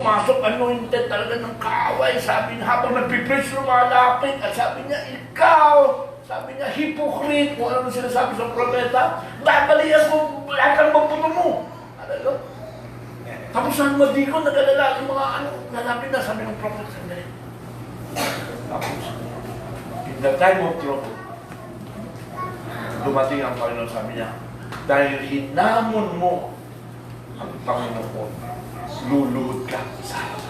Masok anointed talaga ng kaaway. Sabi niya, habang nagpipreach lumalapit, at sabi niya, ikaw, sabi niya, hypocrite, kung ano sinasabi sa propeta, babalihan mo, lahat ng mabuto mo. Ano? Tapos saan madikon, nag-alala, yung mga ano, lalapit na, sabi ng propeta, sandali. Tapos, in the time of trouble, dumating ang Panginoon, sabi niya, dahil hinamon mo ang Panginoon, luluhod ka sa harap.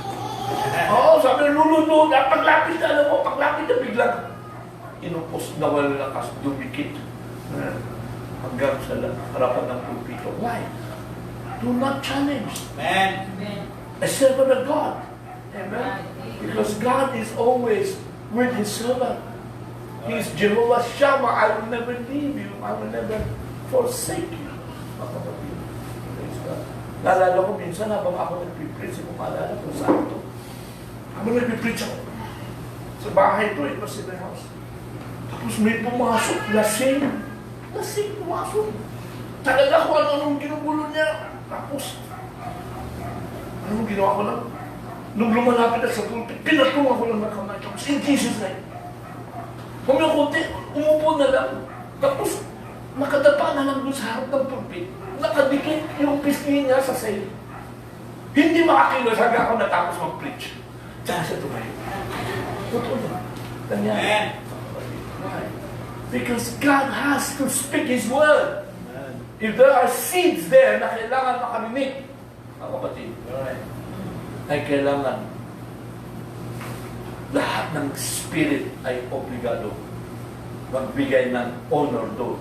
Oo, sabi niya, luluhod ka. Paglapit na, alam mo, paglapit na biglang inupos na walang lakas, dumikit hanggang sa harapan ng pulpito. Why? Do not challenge. Amen. A servant of God. Amen. Because God is always with His servant. He is Jehovah Shammah. I will never leave you. I will never forsake you. Praise God. Naalala ko minsan habang ako nagpipreach, kung maalala ko saan ito. Habang nagpipreach ako, sa bahay ito, it was in the house. Tapos may pumasok, lasing. Lasing pumasok. Talaga kung ano-anong ginugulo niya. Tapos, anong ginawa ko lang? Nung lumalapit na sa pulpit, pinatungan ko lang ng kamay. Tapos, in Jesus' name. Kumikunti, umupo na lang. Tapos, nakadapa na lang doon sa harap ng pulpit. Nakadikit yung pisngi niya sa sayo. Hindi makakilos hanggang ako natapos mag-preach. Diyan siya tumayo. Totoo na. Ganyan. Why? Because God has to speak His word. If there are seeds there na kailangan makarinig, mga kapatid, ay kailangan lahat ng spirit ay obligado magbigay ng honor doon.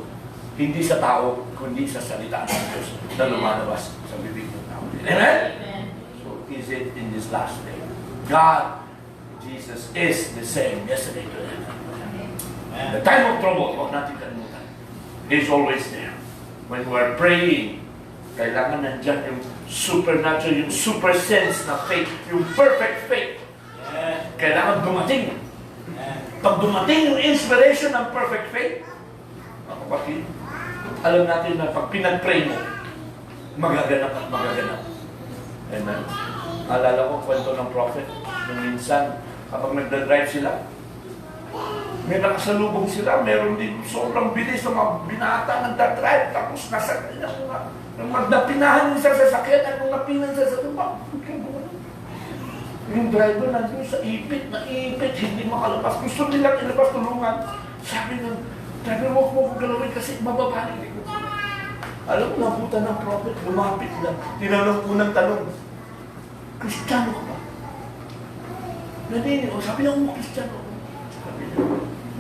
Hindi sa tao, kundi sa salita ng Diyos na lumalabas sa bibig ng tao. Amen? So, is it in this last day? God, Jesus is the same yesterday, today. The time of trouble, huwag natin kalimutan. He's always there. When we're praying, kailangan nandiyan yung supernatural, yung super sense na faith, yung perfect faith. Kailangan dumating. Pag dumating yung inspiration ng perfect faith, mga kapatid, alam natin na pag pinag-pray mo, magaganap at magaganap. Amen. Alala ko kwento ng prophet, nung minsan, kapag nagdadrive sila, may nakasalubong sila, meron din sobrang bilis na mga binata nagdadrive, tapos nasa nung magdapinahan yung sa sasakyan, at nung napinan sa sasakyan, yung driver nandun sa ipit, hindi makalabas. Gusto nilang ilabas tulungan. Sabi ng driver, huwag mo kong galawin kasi mababaling. Alam mo, nabutan ng prophet, lumapit lang. Tinanong unang tanong, Kristiyano ka ba? Nanini, sabi niya, Kristiyano ka. Sabi niya,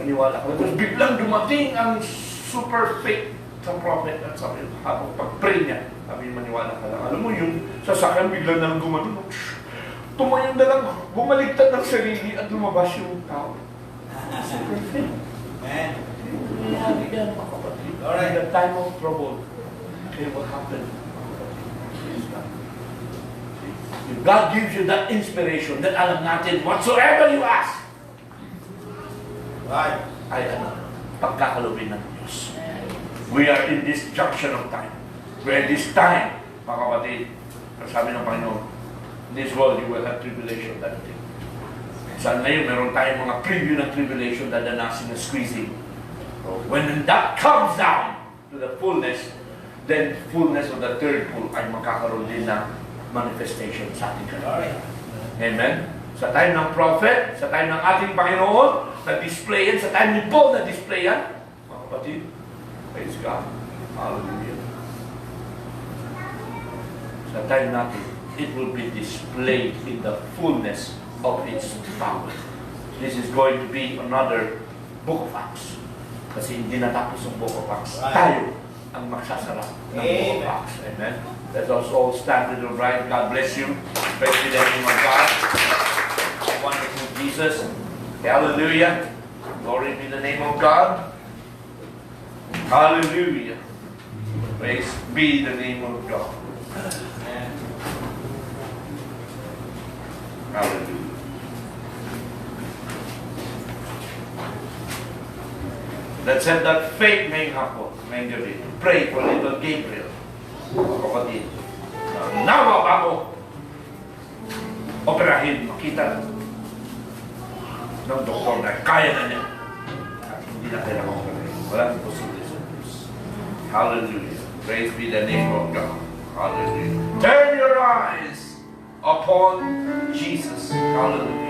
maniwala ka. Tapos biglang dumating ang super faith sa prophet at sabi niya, habang pag-pray niya, sabi niya, maniwala ka lang. Alam mo, yung sasakyan biglang na lang gumanon. Tumayo na lang, bumaligtad ng sarili at lumabas yung tao. Super faith. Amen. Nangyari yan, mga kapatid. In the time of trouble, it will happen. If God gives you that inspiration, then alam natin, whatsoever you ask, ay pagkakalubin ng Diyos. We are in this junction of time. We are in this time, mga kapatid. Sabi ng Panginoon, in this world, you will have tribulation that day. Saan ngayon, meron tayong mga preview ng tribulation na danasin na squeezing. So, when that comes down to the fullness, then fullness of the third pool ay magkakaroon din ng manifestation sa ating kalagayan. Amen? Sa time ng prophet, sa time ng ating Panginoon, na-display yan, sa time ni Paul, na-display yan, mga kapatid, praise God, hallelujah. Sa time natin, it will be displayed in the fullness of its power. This is going to be another book of Acts. Kasi hindi natapos ang book of Acts. Tayo ang magsasara ng book of Acts. Amen. Let's also all stand to the right. God bless you. Praise the name of God. Wonderful Jesus. Hallelujah. Glory be the name of God. Hallelujah. Praise be the name of God. Amen. Hallelujah. Let's have that faith ngayong hapon, ngayong gabi. Pray for little Gabriel. Mga kapatid. Nawa ba mo? dahil makita ng doktor na kaya na niya at hindi na kailangan operahin. Walang imposible sa Diyos. Hallelujah. Praise be the name of God. Hallelujah. Turn your eyes upon Jesus. Hallelujah.